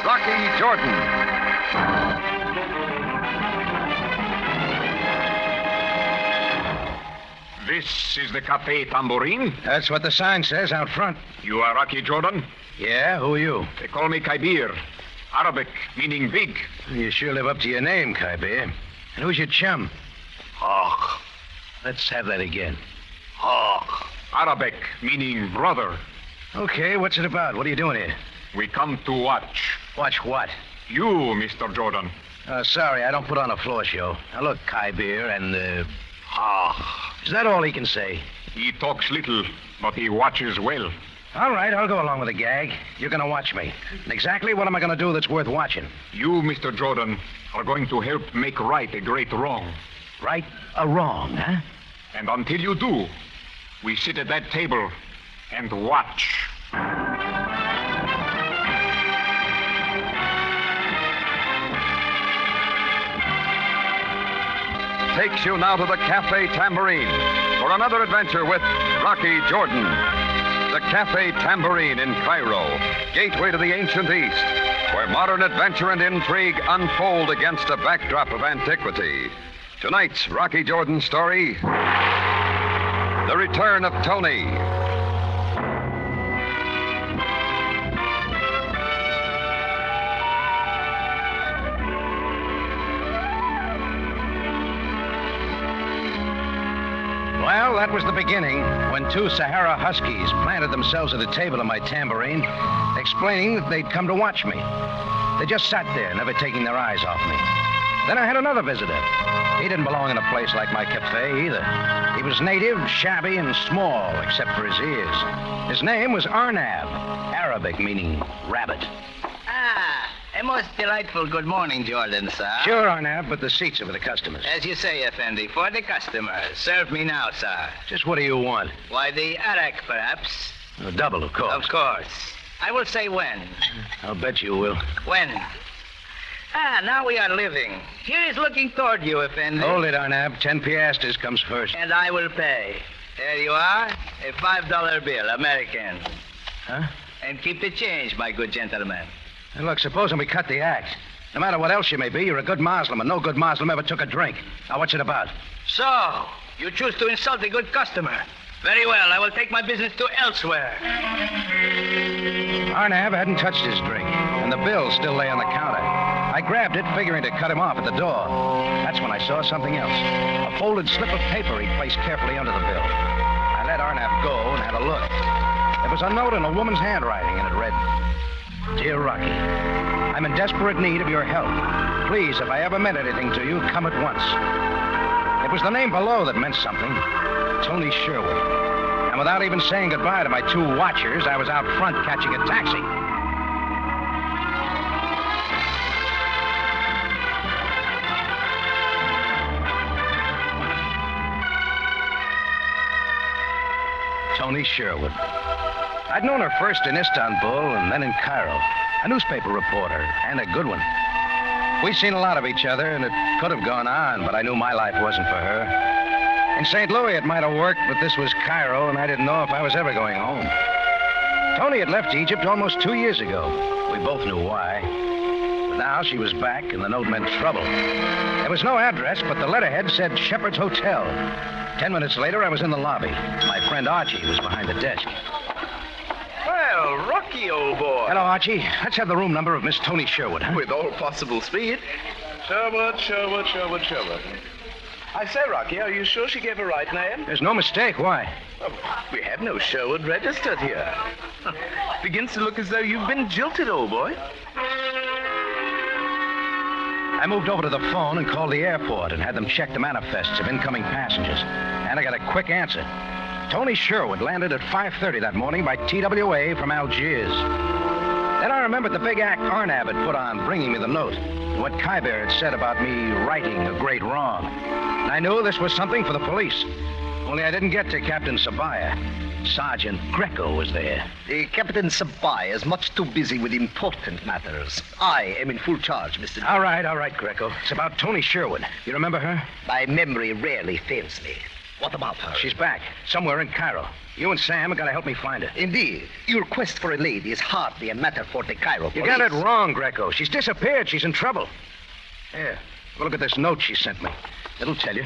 Rocky Jordan. This is the Cafe Tambourine? That's what the sign says out front. You are Rocky Jordan? Yeah, who are you? They call me Kaibir. Arabic, meaning big. You sure live up to your name, Kaibir. And who's your chum? Hawk. Let's have that again. Hawk. Arabic, meaning brother. Okay, what's it about? What are you doing here? We come to watch. Watch what? You, Mr. Jordan. Sorry, I don't put on a floor show. Now, look, Kaibir, and, Hawk. Is that all he can say? He talks little, but he watches well. All right, I'll go along with the gag. You're going to watch me. And exactly what am I going to do that's worth watching? You, Mr. Jordan, are going to help make right a great wrong. Right or wrong, huh? And until you do, we sit at that table and watch. Takes you now to the Cafe Tambourine for another adventure with Rocky Jordan. The Cafe Tambourine in Cairo, gateway to the ancient East, where modern adventure and intrigue unfold against a backdrop of antiquity. Tonight's Rocky Jordan story, The Return of Toni. Well, that was the beginning, when two Sahara Huskies planted themselves at a table in my tambourine, explaining that they'd come to watch me. They just sat there, never taking their eyes off me. Then I had another visitor. He didn't belong in a place like my cafe either. He was native, shabby, and small, except for his ears. His name was Arnab, Arabic meaning rabbit. A most delightful good morning, Jordan, sir. Sure, Arnab, but the seats are for the customers. As you say, Effendi, for the customers. Serve me now, sir. Just what do you want? Why, the arak, perhaps? A double, of course. Of course. I will say when. I'll bet you will. When? Now we are living. Here is looking toward you, Effendi. Hold it, Arnab. 10 piastres comes first. And I will pay. There you are. A $5 bill, American. Huh? And keep the change, my good gentleman. Hey, look, supposing we cut the act. No matter what else you may be, you're a good Muslim, and no good Muslim ever took a drink. Now, what's it about? So, you choose to insult a good customer. Very well, I will take my business to elsewhere. Arnab hadn't touched his drink, and the bill still lay on the counter. I grabbed it, figuring to cut him off at the door. That's when I saw something else. A folded slip of paper he placed carefully under the bill. I let Arnab go and had a look. There was a note in a woman's handwriting, and it read, Dear Rocky, I'm in desperate need of your help. Please, if I ever meant anything to you, come at once. It was the name below that meant something. Toni Sherwood. And without even saying goodbye to my two watchers, I was out front catching a taxi. Toni Sherwood. I'd known her first in Istanbul and then in Cairo. A newspaper reporter, and a good one. We'd seen a lot of each other, and it could have gone on, but I knew my life wasn't for her. In St. Louis, it might have worked, but this was Cairo, and I didn't know if I was ever going home. Toni had left Egypt almost 2 years ago. We both knew why. But now she was back, and the note meant trouble. There was no address, but the letterhead said Shepherd's Hotel. 10 minutes later, I was in the lobby. My friend Archie was behind the desk. Well, Rocky, old boy. Hello, Archie. Let's have the room number of Miss Toni Sherwood, huh? With all possible speed. Sherwood. I say, Rocky, are you sure she gave a right name? There's no mistake. Why? We have no Sherwood registered here. Begins to look as though you've been jilted, old boy. I moved over to the phone and called the airport and had them check the manifests of incoming passengers. And I got a quick answer. Toni Sherwood landed at 5:30 that morning by TWA from Algiers. Then I remembered the big act Arnab had put on bringing me the note, and what Kaibir had said about me righting a great wrong. And I knew this was something for the police. Only I didn't get to Captain Sabaya. Sergeant Greco was there. Captain Sabaya is much too busy with important matters. I am in full charge, Mr. All right, Greco. It's about Toni Sherwood. You remember her? My memory rarely fails me. What about her? She's back, somewhere in Cairo. You and Sam have got to help me find her. Indeed. Your quest for a lady is hardly a matter for the Cairo police. You got it wrong, Greco. She's disappeared. She's in trouble. Here, have a look at this note she sent me. It'll tell you.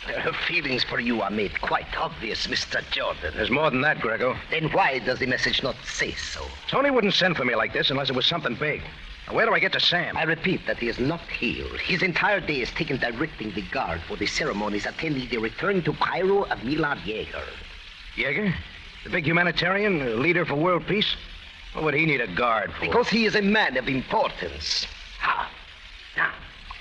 Her feelings for you are made quite obvious, Mr. Jordan. There's more than that, Greco. Then why does the message not say so? Tony wouldn't send for me like this unless it was something big. Now, where do I get to Sam? I repeat that he is not here. His entire day is taken directing the guard for the ceremonies attending the return to Cairo of Milad Yeager. Yeager? The big humanitarian, leader for world peace? What would he need a guard for? Because he is a man of importance. Now,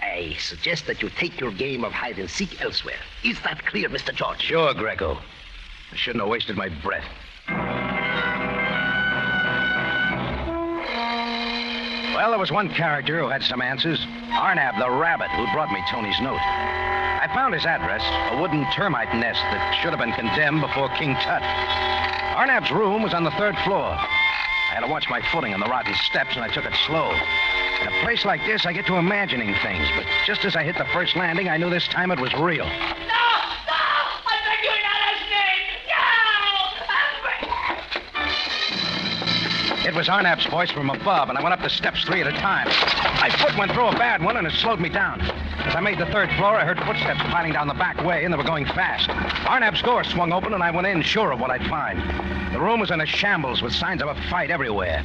I suggest that you take your game of hide and seek elsewhere. Is that clear, Mr. George? Sure, Greco. I shouldn't have wasted my breath. Well, there was one character who had some answers. Arnab, the rabbit, who brought me Tony's note. I found his address, a wooden termite nest that should have been condemned before King Tut. Arnab's room was on the 3rd floor. I had to watch my footing on the rotten steps, and I took it slow. In a place like this, I get to imagining things, but just as I hit the first landing, I knew this time it was real. No! I beg you in Allah's name! No! It was Arnab's voice from above, and I went up the steps 3 at a time. My foot went through a bad one, and it slowed me down. As I made the 3rd floor, I heard footsteps piling down the back way, and they were going fast. Arnab's door swung open, and I went in, sure of what I'd find. The room was in a shambles with signs of a fight everywhere.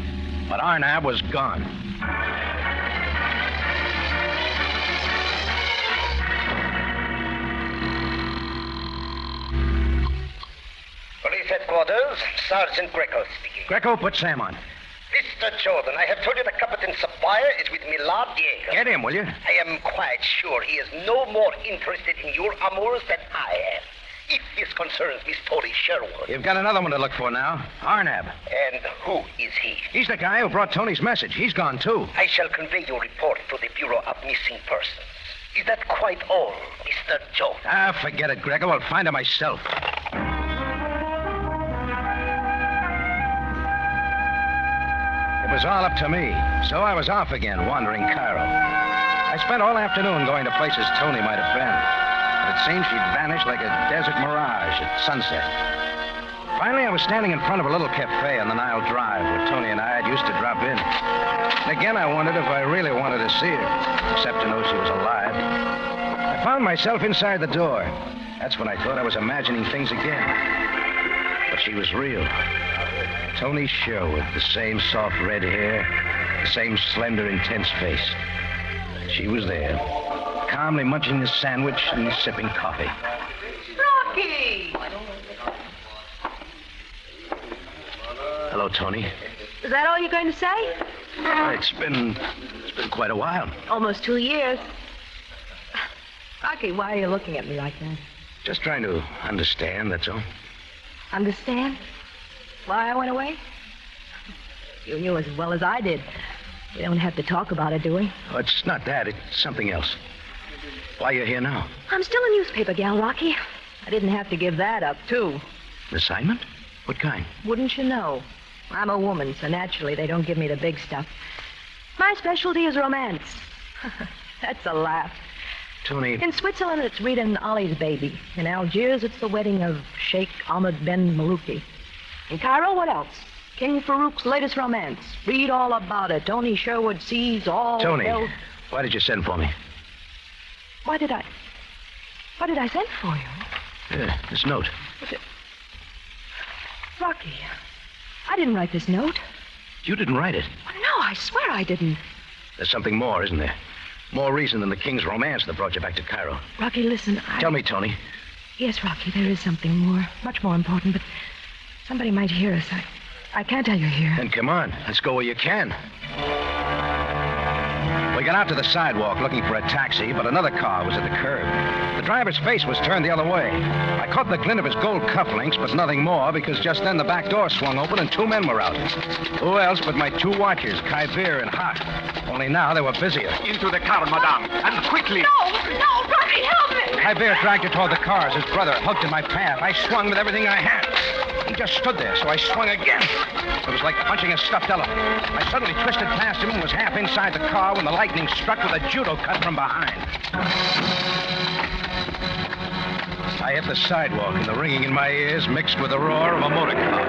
But Arnab was gone. Police headquarters, Sergeant Greco speaking. Greco, put Sam on. Mr. Jordan, I have told you the Captain's supplier is with Milad Yeager. Get him, will you? I am quite sure he is no more interested in your amours than I am. If this concerns Miss Toni Sherwood. You've got another one to look for now. Arnab. And who is he? He's the guy who brought Tony's message. He's gone, too. I shall convey your report to the Bureau of Missing Persons. Is that quite all, Mr. Jordan? Ah, forget it, Greco. I'll find her myself. It was all up to me, so I was off again, wandering Cairo. I spent all afternoon going to places Toni might have been, but it seemed she'd vanished like a desert mirage at sunset. Finally, I was standing in front of a little cafe on the Nile Drive where Toni and I had used to drop in. And again, I wondered if I really wanted to see her, except to know she was alive. I found myself inside the door. That's when I thought I was imagining things again. But she was real. Toni Sherwood, the same soft red hair, the same slender, intense face. She was there, calmly munching a sandwich and sipping coffee. Rocky! Hello, Toni. Is that all you're going to say? It's been quite a while. Almost 2 years. Rocky, why are you looking at me like that? Just trying to understand, that's all. Understand why I went away? You knew as well as I did. We don't have to talk about it, do we? Oh, it's not that. It's something else. Why you're here now? I'm still a newspaper gal, Rocky. I didn't have to give that up, too. An assignment? What kind? Wouldn't you know? I'm a woman, so naturally they don't give me the big stuff. My specialty is romance. That's a laugh. Toni... In Switzerland, it's Rita and Ollie's baby. In Algiers, it's the wedding of Sheikh Ahmed Ben Malouki. In Cairo, what else? King Farouk's latest romance. Read all about it. Toni Sherwood sees all... Toni, why did you send for me? Why did I send for you? Yeah, this note. Rocky, I didn't write this note. You didn't write it. No, I swear I didn't. There's something more, isn't there? More reason than the king's romance that brought you back to Cairo. Rocky, listen, Tell me, Toni. Yes, Rocky, there is something more. Much more important, but somebody might hear us. I can't tell you here. Then come on. Let's go where you can. We got out to the sidewalk looking for a taxi, but another car was at the curb. The driver's face was turned the other way. I caught the glint of his gold cufflinks, but nothing more, because just then the back door swung open and 2 men were out. Who else but my 2 watchers, Kybir and Hot. Only now they were busier. Into the car, madame, and quickly. No, Rocky, help me! Kybir dragged her toward the car as his brother hugged in my path. I swung with everything I had. He just stood there, so I swung again. It was like punching a stuffed elephant. I suddenly twisted past him and was half inside the car when the lightning struck with a judo cut from behind. I hit the sidewalk, and the ringing in my ears mixed with the roar of a motor car.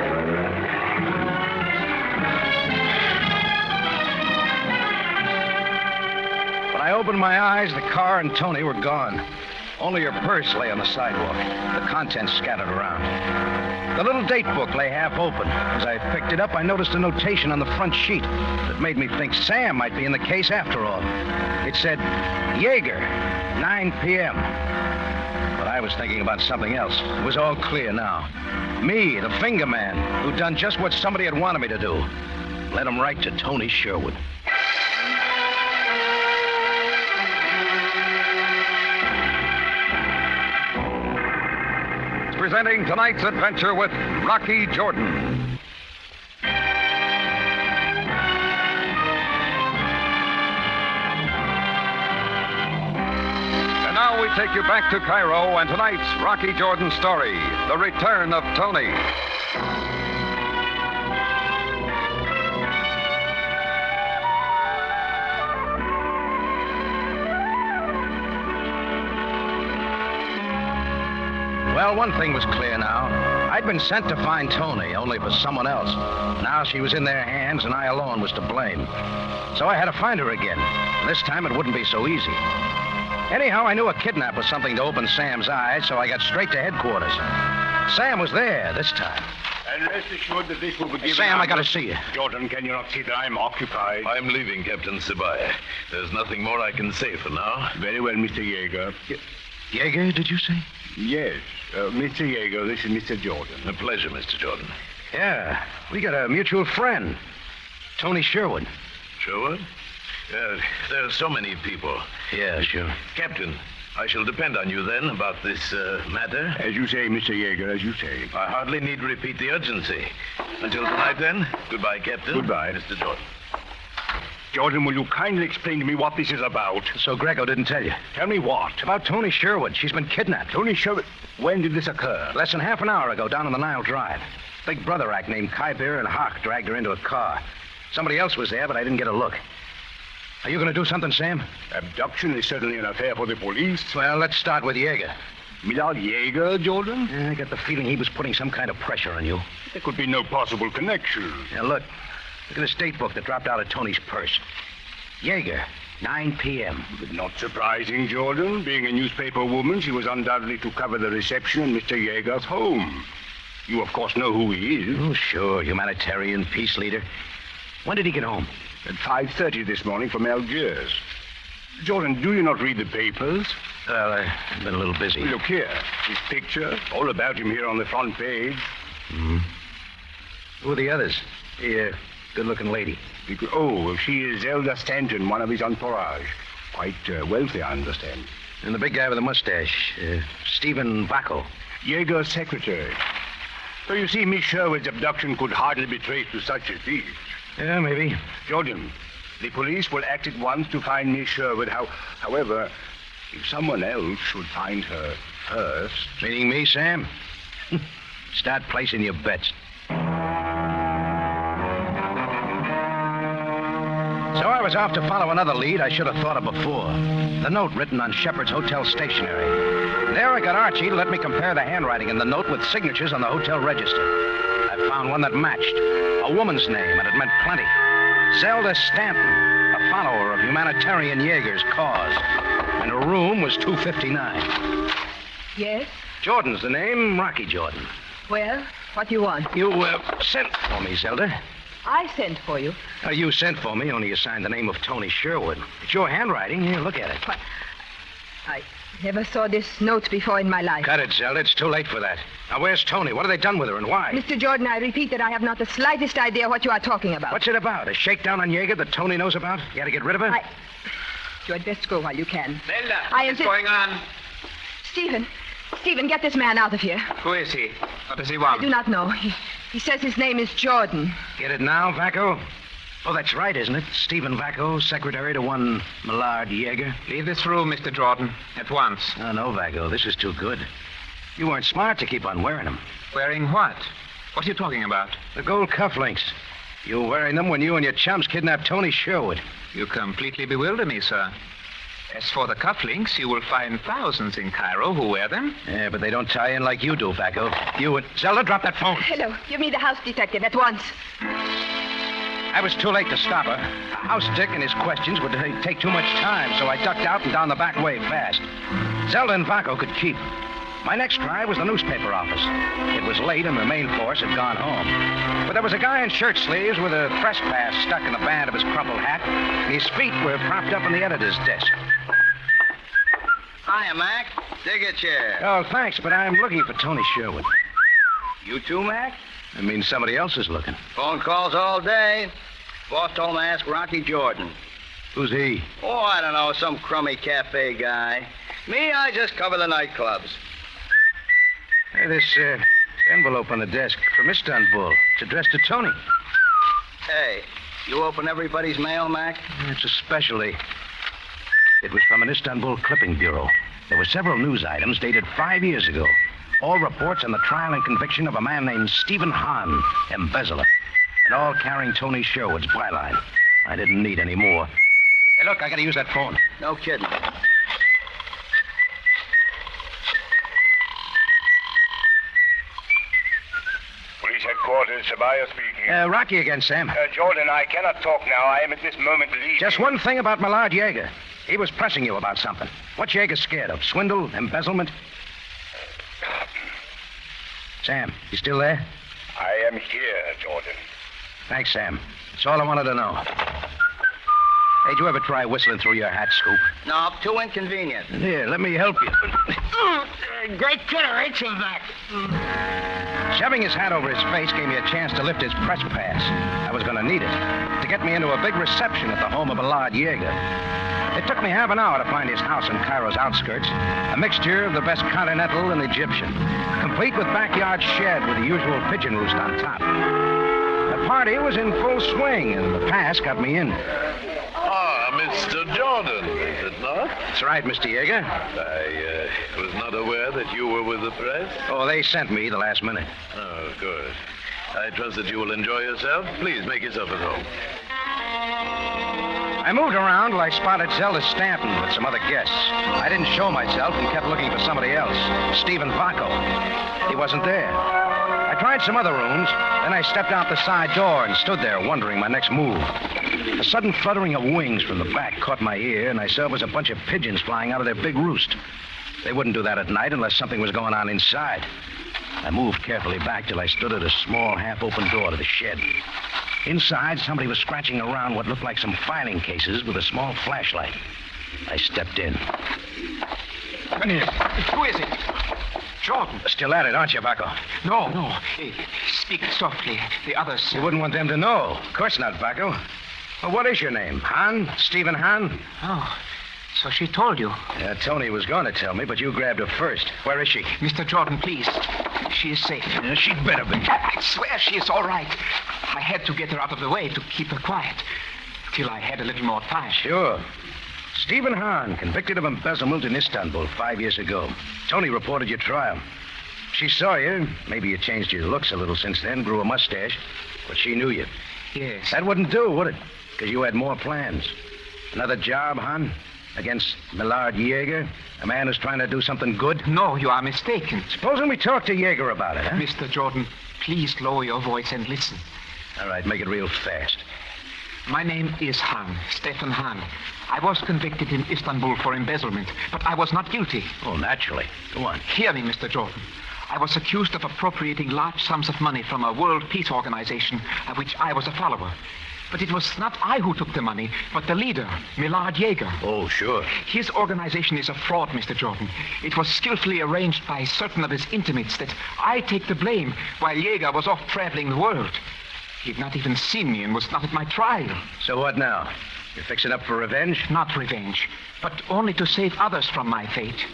When I opened my eyes, the car and Toni were gone. Only her purse lay on the sidewalk, the contents scattered around. The little date book lay half open. As I picked it up, I noticed a notation on the front sheet that made me think Sam might be in the case after all. It said, Jaeger, 9 p.m. But I was thinking about something else. It was all clear now. Me, the finger man, who'd done just what somebody had wanted me to do. Led him right to Toni Sherwood. Presenting tonight's adventure with Rocky Jordan. And now we take you back to Cairo and tonight's Rocky Jordan story, The Return of Toni. Well, one thing was clear now. I'd been sent to find Toni, only for someone else. Now she was in their hands, and I alone was to blame. So I had to find her again. This time it wouldn't be so easy. Anyhow, I knew a kidnap was something to open Sam's eyes, so I got straight to headquarters. Sam was there this time. And rest assured that this will be given... Sam, I gotta see you. Jordan, can you not see that I'm occupied? I'm leaving, Captain Sibaya. There's nothing more I can say for now. Very well, Mr. Jaeger. Jaeger, did you say? Yes. Mr. Jaeger, this is Mr. Jordan. A pleasure, Mr. Jordan. Yeah, we got a mutual friend. Toni Sherwood. Sherwood? There are so many people. Yeah, sure. Captain, I shall depend on you then about this matter. As you say, Mr. Jaeger, as you say. I hardly need repeat the urgency. Until tonight, then. Goodbye, Captain. Goodbye. Mr. Jordan. Jordan, will you kindly explain to me what this is about? So Greco didn't tell you. Tell me what? About Toni Sherwood. She's been kidnapped. Toni Sherwood? When did this occur? Less than half an hour ago, down on the Nile Drive. Big brother act named Kybir and Hawk dragged her into a car. Somebody else was there, but I didn't get a look. Are you going to do something, Sam? Abduction is certainly an affair for the police. Well, let's start with Jaeger. Milord Jaeger, Jordan? I got the feeling he was putting some kind of pressure on you. There could be no possible connection. Now, look at this date book that dropped out of Toni's purse. Jaeger, 9 p.m. Not surprising, Jordan. Being a newspaper woman, she was undoubtedly to cover the reception in Mr. Jaeger's home. You, of course, know who he is. Oh, sure. Humanitarian, peace leader. When did he get home? At 5:30 this morning from Algiers. Jordan, do you not read the papers? Well, I've been a little busy. Look here. His picture, all about him here on the front page. Mm-hmm. Who are the others? The good-looking lady. Oh, she is Zelda Stanton, one of his entourage. Quite wealthy, I understand. And the big guy with the mustache, Stephen Vacco. Jaeger's secretary. So you see, Miss Sherwood's abduction could hardly be traced to such a thief. Yeah, maybe. Jordan, the police will act at once to find Miss Sherwood. However, if someone else should find her first... Meaning me, Sam? Start placing your bets. So I was off to follow another lead I should have thought of before. The note written on Shepherd's Hotel stationery. There I got Archie to let me compare the handwriting in the note with signatures on the hotel register. I found one that matched. A woman's name, and it meant plenty. Zelda Stanton, a follower of humanitarian Jaeger's cause. And her room was 259. Yes? Jordan's the name, Rocky Jordan. Well, what do you want? You sent for me, Zelda. I sent for you. You sent for me, only you signed the name of Toni Sherwood. It's your handwriting. Here, look at it. What? I never saw this note before in my life. Cut it, Zelda. It's too late for that. Now, where's Toni? What have they done with her and why? Mr. Jordan, I repeat that I have not the slightest idea what you are talking about. What's it about? A shakedown on Jaeger that Toni knows about? You got to get rid of her? You had best go while you can. Zelda, what's going on? Stephen, get this man out of here. Who is he? What does he want? I do not know. He says his name is Jordan. Get it now, Vacco? Oh, that's right, isn't it? Stephen Vacco, secretary to one Millard Jaeger. Leave this room, Mr. Jordan, at once. Oh, no, Vacco, this is too good. You weren't smart to keep on wearing them. Wearing what? What are you talking about? The gold cufflinks. You were wearing them when you and your chums kidnapped Toni Sherwood. You completely bewilder me, sir. As for the cufflinks, you will find thousands in Cairo who wear them. Yeah, but they don't tie in like you do, Vaco. You and... Zelda, drop that phone. Hello. Give me the house detective at once. I was too late to stop her. House Dick and his questions would take too much time, so I ducked out and down the back way fast. Zelda and Vaco could keep. My next try was the newspaper office. It was late and the main force had gone home. But there was a guy in shirt sleeves with a press pass stuck in the band of his crumpled hat, and his feet were propped up on the editor's desk. Hiya, Mac. Take a chair. Oh, thanks, but I'm looking for Toni Sherwood. You too, Mac? I mean, somebody else is looking. Phone calls all day. Boss told me to ask Rocky Jordan. Who's he? Oh, I don't know, some crummy cafe guy. Me, I just cover the nightclubs. Hey, this envelope on the desk from Istanbul. It's addressed to Toni. Hey, you open everybody's mail, Mac? It's a specialty. It was from an Istanbul clipping bureau. There were several news items dated 5 years ago. All reports on the trial and conviction of a man named Stephen Hahn, embezzler. And all carrying Toni Sherwood's byline. I didn't need any more. Hey, look, I gotta use that phone. No kidding. Police headquarters, Sabaya speaking. Rocky again, Sam. Jordan, I cannot talk now. I am at this moment leaving. Just one thing about Millard Yeager. He was pressing you about something. What's Yeager scared of? Swindle? Embezzlement? Sam, you still there? I am here, Jordan. Thanks, Sam. That's all I wanted to know. Hey, did you ever try whistling through your hat, Scoop? No, too inconvenient. Here, let me help you. Great kidder, ain't you, Mac? Shoving his hat over his face gave me a chance to lift his press pass. I was going to need it to get me into a big reception at the home of Millard Yeager. It took me half an hour to find his house in Cairo's outskirts, a mixture of the best continental and Egyptian, complete with backyard shed with the usual pigeon roost on top. The party was in full swing, and the pass got me in. Ah, Mr. Jordan, is it not? That's right, Mr. Yeager. I was not aware that you were with the press. Oh, they sent me the last minute. Oh, good. I trust that you will enjoy yourself. Please make yourself at home. I moved around till I spotted Zelda Stanton with some other guests. I didn't show myself and kept looking for somebody else, Stephen Vaco. He wasn't there. I tried some other rooms, then I stepped out the side door and stood there wondering my next move. A sudden fluttering of wings from the back caught my ear, and I saw it was a bunch of pigeons flying out of their big roost. They wouldn't do that at night unless something was going on inside. I moved carefully back till I stood at a small half-open door to the shed. Inside, somebody was scratching around what looked like some filing cases with a small flashlight. I stepped in. Come here. Who is it? Jordan. Still at it, aren't you, Vaco? No. Hey, speak softly. The others... You wouldn't want them to know. Of course not, Vaco. Well, what is your name? Hahn? Stephen Hahn? Oh, so she told you. Yeah, Toni was going to tell me, but you grabbed her first. Where is she? Mr. Jordan, please. She is safe. Yeah, she'd better be. I swear she is all right. I had to get her out of the way to keep her quiet. Till I had a little more time. Sure. Stephen Hahn, convicted of embezzlement in Istanbul 5 years ago. Toni reported your trial. She saw you. Maybe you changed your looks a little since then, grew a mustache. But she knew you. Yes. That wouldn't do, would it? Because you had more plans. Another job, Hahn? Against Millard Yeager? A man who's trying to do something good? No, you are mistaken. Supposing we talk to Yeager about it, huh? Mr. Jordan, please lower your voice and listen. All right, make it real fast. My name is Hahn, Stefan Hahn. I was convicted in Istanbul for embezzlement, but I was not guilty. Oh, naturally. Go on. Hear me, Mr. Jordan. I was accused of appropriating large sums of money from a world peace organization of which I was a follower. But it was not I who took the money, but the leader, Millard Yeager. Oh, sure. His organization is a fraud, Mr. Jordan. It was skillfully arranged by certain of his intimates that I take the blame while Yeager was off traveling the world. He had not even seen me and was not at my trial. So what now? You're fixing up for revenge? Not revenge, but only to save others from my fate.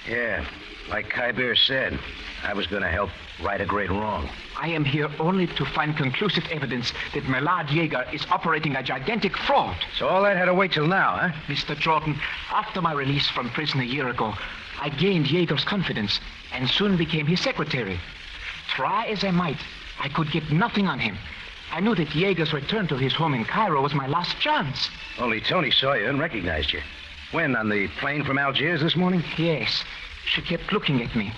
Yeah, like Khyber said, I was going to help right a great wrong. I am here only to find conclusive evidence that Millard Yeager is operating a gigantic fraud. So all that had to wait till now, huh? Mr. Jordan, after my release from prison a year ago, I gained Yeager's confidence and soon became his secretary. Try as I might, I could get nothing on him. I knew that Jaeger's return to his home in Cairo was my last chance. Only Toni saw you and recognized you. When, on the plane from Algiers this morning? Yes. She kept looking at me.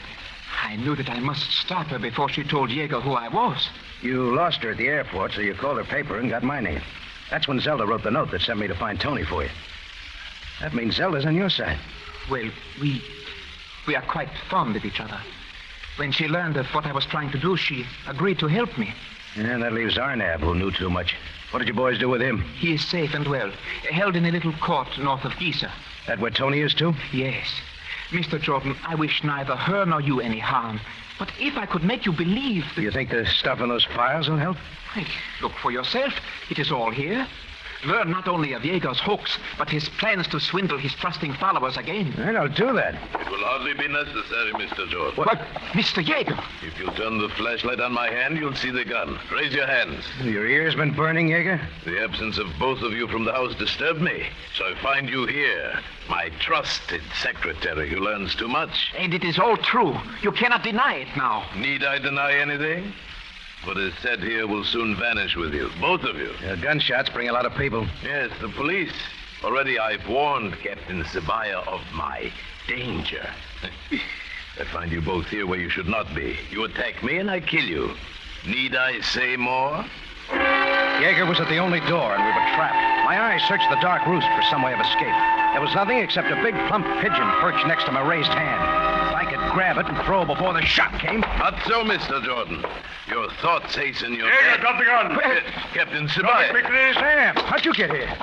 I knew that I must stop her before she told Jaeger who I was. You lost her at the airport, so you called her paper and got my name. That's when Zelda wrote the note that sent me to find Toni for you. That means Zelda's on your side. Well, we are quite fond of each other. When she learned of what I was trying to do, she agreed to help me. And that leaves Arnab, who knew too much. What did you boys do with him? He is safe and well, held in a little court north of Giza. That where Toni is, too? Yes. Mr. Jordan, I wish neither her nor you any harm. But if I could make you believe that... Do you think the stuff in those files will help? Well, look for yourself. It is all here. Learn not only of Jaeger's hoax, but his plans to swindle his trusting followers again. Well, I'll do that. It will hardly be necessary, Mr. Jordan. But, Mr. Jaeger... If you turn the flashlight on my hand, you'll see the gun. Raise your hands. Your ears been burning, Jaeger? The absence of both of you from the house disturbed me, so I find you here. My trusted secretary who learns too much. And it is all true. You cannot deny it now. Need I deny anything? What is said here will soon vanish with you, both of you. Gunshots bring a lot of people. Yes, the police. Already I've warned Captain Sabaya of my danger. I find you both here where you should not be. You attack me and I kill you. Need I say more? Jaeger was at the only door, and we were trapped. My eyes searched the dark roost for some way of escape. There was nothing except a big plump pigeon perched next to my raised hand. If I could grab it and throw before the shot came... Not so, Mr. Jordan. Your thoughts hasten your... Jaeger, drop the gun. Captain Sabaya. Sam, how'd you get here?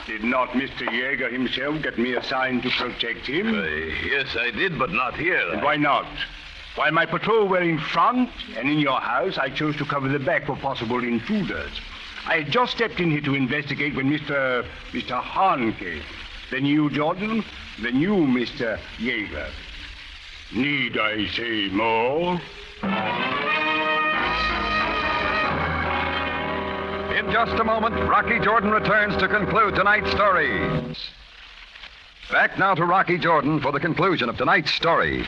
Did not Mr. Jaeger himself get me assigned to protect him? Yes, I did, but not here. And why not? While my patrol were in front and in your house, I chose to cover the back for possible intruders. I had just stepped in here to investigate when Mr. Hahn came. Then you, Jordan. Then you, Mr. Jaeger. Need I say more? In just a moment, Rocky Jordan returns to conclude tonight's story. Back now to Rocky Jordan for the conclusion of tonight's story.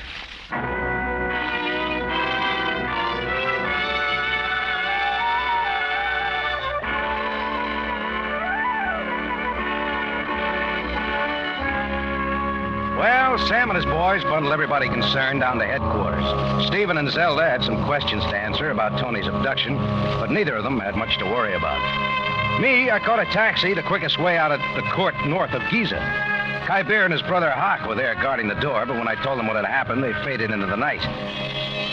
Well, Sam and his boys bundled everybody concerned down to headquarters. Stephen and Zelda had some questions to answer about Toni's abduction, but neither of them had much to worry about. Me, I caught a taxi the quickest way out of the court north of Giza. Kybir and his brother Hawk were there guarding the door, but when I told them what had happened, they faded into the night.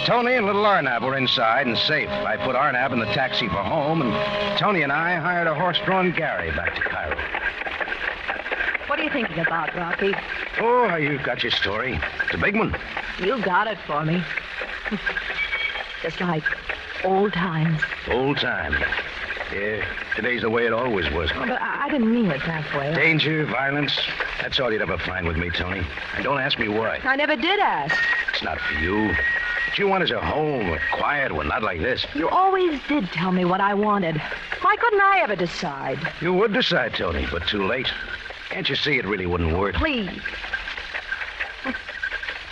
Toni and little Arnab were inside and safe. I put Arnab in the taxi for home, and Toni and I hired a horse-drawn Gary back to Cairo. What are you thinking about, Rocky? Oh, you've got your story. It's a big one. You got it for me. Just like old times. Old times. Yeah, today's the way it always was. Oh, but I didn't mean it that way. Danger, violence, that's all you'd ever find with me, Toni. And don't ask me why. I never did ask. It's not for you. What you want is a home, a quiet one, not like this. You always did tell me what I wanted. Why couldn't I ever decide? You would decide, Toni, but too late. Can't you see it really wouldn't work? Please.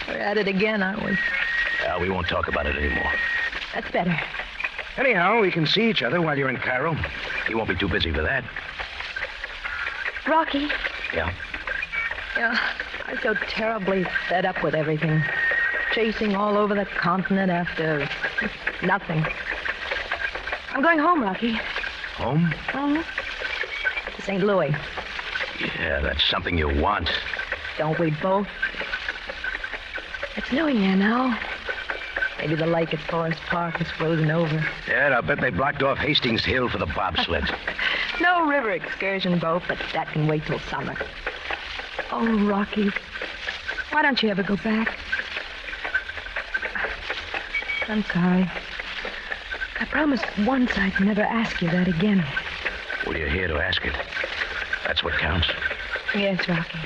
We're at it again, aren't we? We won't talk about it anymore. That's better. Anyhow, we can see each other while you're in Cairo. You won't be too busy for that. Rocky. Yeah? Yeah, I'm so terribly fed up with everything. Chasing all over the continent after nothing. I'm going home, Rocky. Home? Mm-hmm. To St. Louis. Yeah, that's something you want. Don't we both? It's snowing here now. Maybe the lake at Forest Park is frozen over. Yeah, and I'll bet they blocked off Hastings Hill for the bobsleds. No river excursion boat, but that can wait till summer. Oh, Rocky, why don't you ever go back? I'm sorry. I promised once I'd never ask you that again. Well, you're here to ask it. That's what counts. Yes, Rocky.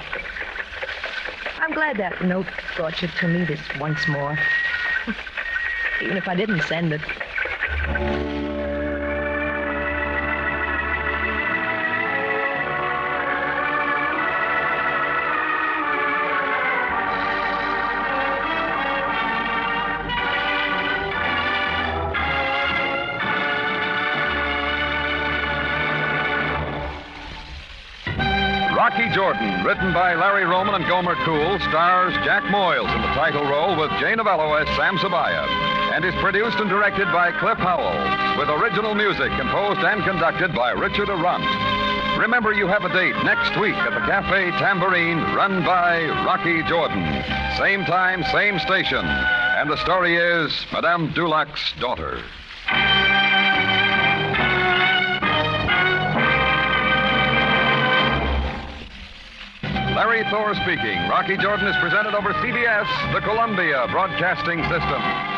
I'm glad that note brought you to me this once more. Even if I didn't send it. Rocky Jordan, written by Larry Roman and Gomer Cool, stars Jack Moyles in the title role with Jay Novello as Sam Sabaya, and is produced and directed by Cliff Howell, with original music composed and conducted by Richard Arant. Remember, you have a date next week at the Cafe Tambourine, run by Rocky Jordan. Same time, same station. And the story is Madame Dulac's Daughter. Larry Thor speaking. Rocky Jordan is presented over CBS, the Columbia Broadcasting System.